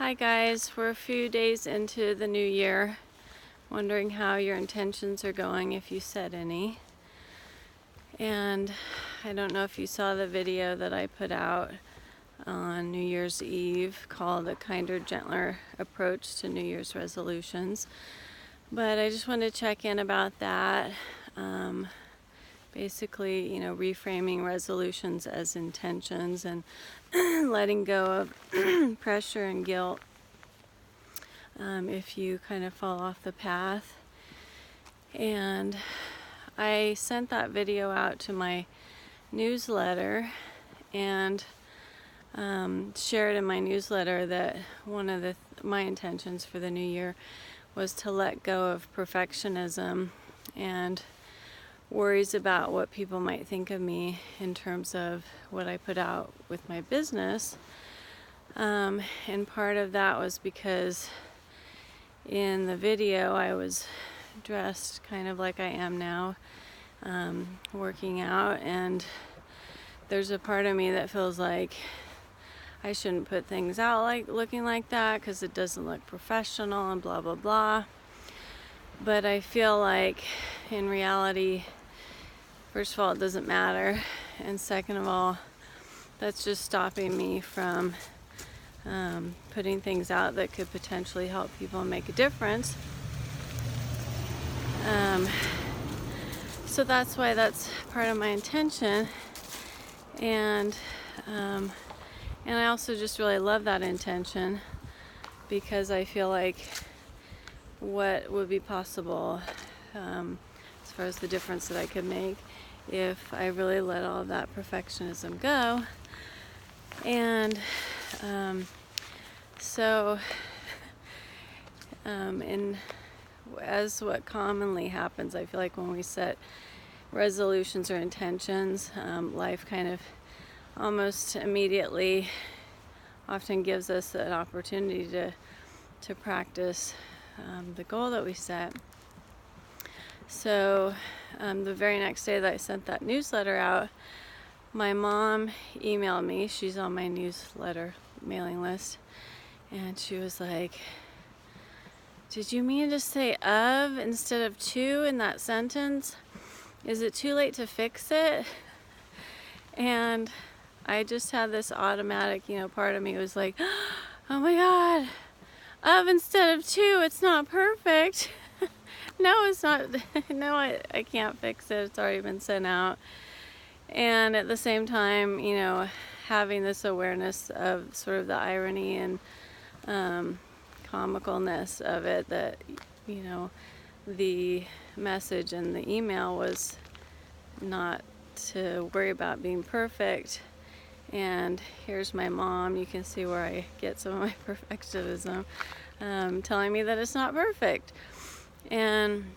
Hi guys, we're a few days into the new year, wondering how your intentions are going, if you set any. And I don't know if you saw the video that I put out on New Year's Eve called A Kinder, Gentler Approach to New Year's Resolutions. But I just wanted to check in about that. Basically, reframing resolutions as intentions and letting go of pressure and guilt if you kind of fall off the path. And I sent that video out to my newsletter and shared in my newsletter that one of my intentions for the new year was to let go of perfectionism and worries about what people might think of me in terms of what I put out with my business. And part of that was because in the video I was dressed kind of like I am now, working out, and there's a part of me that feels like I shouldn't put things out like looking like that because it doesn't look professional and blah blah blah. But I feel like in reality, first of all, it doesn't matter, and second of all, that's just stopping me from putting things out that could potentially help people and make a difference. So that's why that's part of my intention, and I also just really love that intention because I feel like what would be possible as far as the difference that I could make if I really let all of that perfectionism go. And as what commonly happens, I feel like when we set resolutions or intentions, life kind of almost immediately often gives us an opportunity to practice the goal that we set. So the very next day that I sent that newsletter out, my mom emailed me. She's on my newsletter mailing list, and she was like, "Did you mean to say of instead of to in that sentence? Is it too late to fix it?" And I just had this automatic, part of me was like, "Oh my God, of instead of to, it's not perfect." No, it's not. No, I can't fix it. It's already been sent out. And at the same time, having this awareness of sort of the irony and comicalness of it, that, the message in the email was not to worry about being perfect. And here's my mom, you can see where I get some of my perfectionism, telling me that it's not perfect. And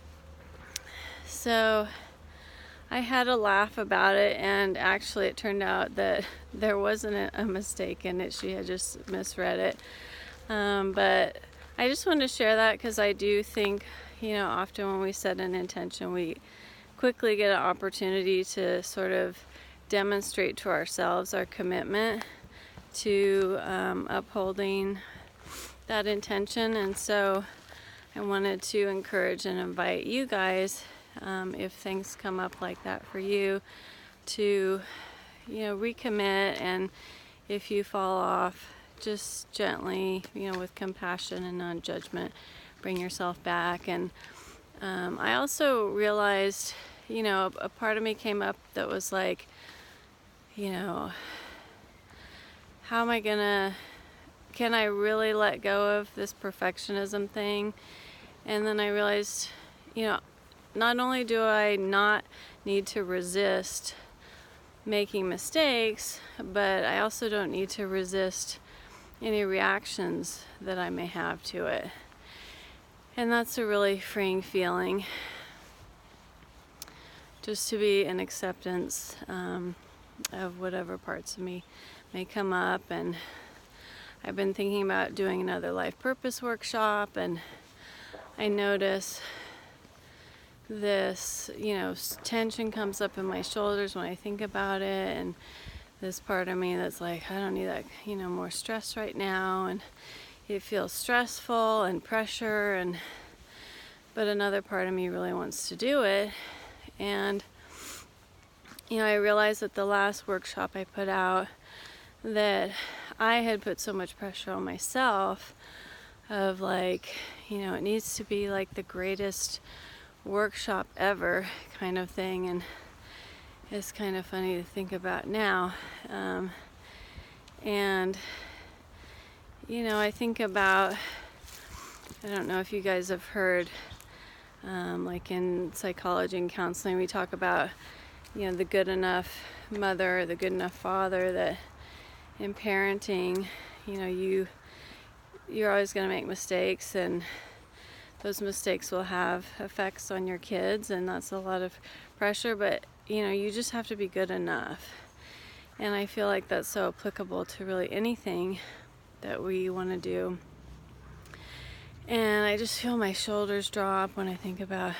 so I had a laugh about it, and actually it turned out that there wasn't a mistake in it. She had just misread it. But I just wanted to share that because I do think, often when we set an intention, we quickly get an opportunity to sort of demonstrate to ourselves our commitment to upholding that intention. And so I wanted to encourage and invite you guys, if things come up like that for you, to recommit, and if you fall off, just gently, with compassion and non-judgment, bring yourself back. And I also realized, a part of me came up that was like, how am I can I really let go of this perfectionism thing? And then I realized, not only do I not need to resist making mistakes, but I also don't need to resist any reactions that I may have to it. And that's a really freeing feeling, just to be in acceptance of whatever parts of me may come up. And I've been thinking about doing another life purpose workshop, and I notice this, tension comes up in my shoulders when I think about it, and this part of me that's like, I don't need that, more stress right now. And it feels stressful and pressure, but another part of me really wants to do it. And I realized at the last workshop I put out that I had put so much pressure on myself of like, it needs to be like the greatest workshop ever kind of thing. And it's kind of funny to think about now. And I think about, I don't know if you guys have heard, like in psychology and counseling, we talk about, the good enough mother, the good enough father, that in parenting, you're always going to make mistakes, and those mistakes will have effects on your kids, and that's a lot of pressure, but you just have to be good enough. And I feel like that's so applicable to really anything that we want to do. And I just feel my shoulders drop when I think about,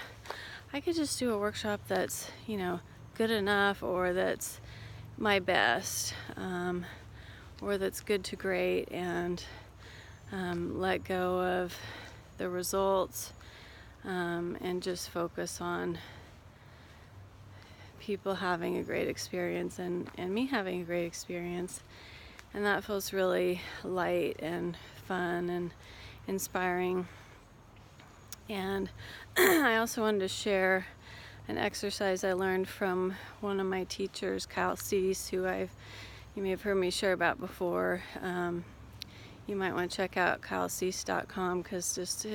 I could just do a workshop that's good enough, or that's my best, or that's good to great, and let go of the results, and just focus on people having a great experience and me having a great experience. And that feels really light and fun and inspiring. And I also wanted to share an exercise I learned from one of my teachers, Kyle Cease, who you may have heard me share about before. You might want to check out kylecease.com, because just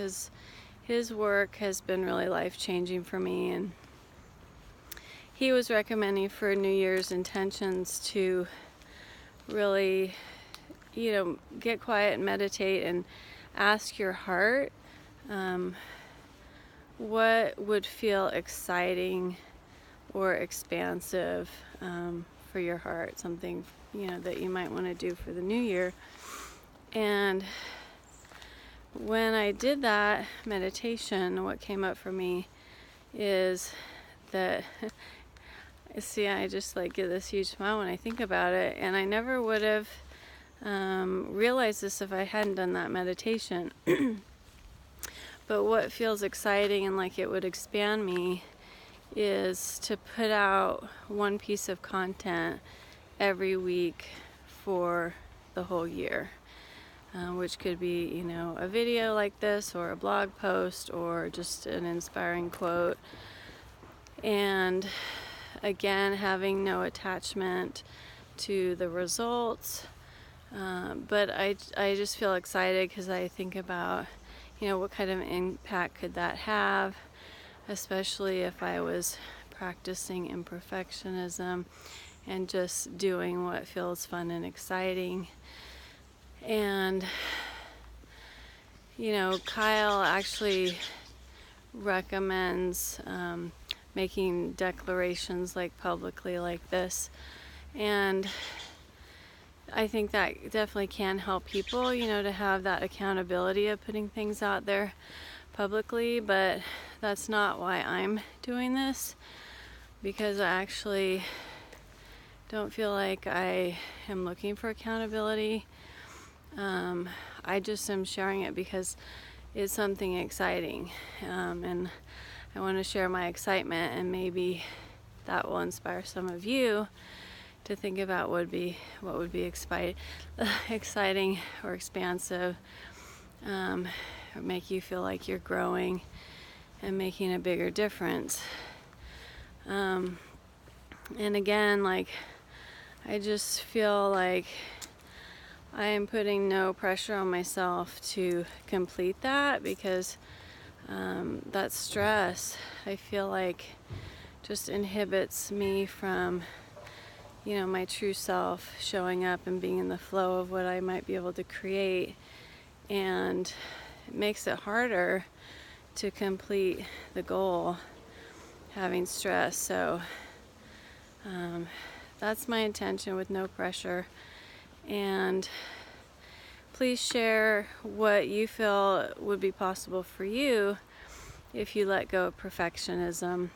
his work has been really life-changing for me. And he was recommending for New Year's intentions to really, get quiet and meditate and ask your heart what would feel exciting or expansive for your heart, something that you might want to do for the new year. And when I did that meditation, what came up for me is that see, I just like get this huge smile when I think about it, and I never would have realized this if I hadn't done that meditation. But what feels exciting and like it would expand me is to put out one piece of content every week for the whole year, which could be, a video like this, or a blog post, or just an inspiring quote. And again, having no attachment to the results, but I just feel excited because I think about, what kind of impact could that have, especially if I was practicing imperfectionism and just doing what feels fun and exciting. And Kyle actually recommends making declarations like publicly like this, and I think that definitely can help people, to have that accountability of putting things out there publicly. But that's not why I'm doing this, because I actually don't feel like I am looking for accountability. I just am sharing it because it's something exciting, and I want to share my excitement, and maybe that will inspire some of you to think about what would be exciting or expansive, or make you feel like you're growing and making a bigger difference. And again, like, I just feel like I am putting no pressure on myself to complete that, because that stress, I feel like, just inhibits me from my true self showing up and being in the flow of what I might be able to create, and it makes it harder to complete the goal, having stress. So that's my intention, with no pressure. And please share what you feel would be possible for you if you let go of perfectionism,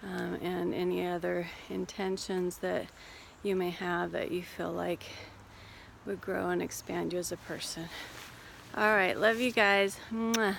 and any other intentions that you may have that you feel like would grow and expand you as a person. All right, love you guys. Mwah.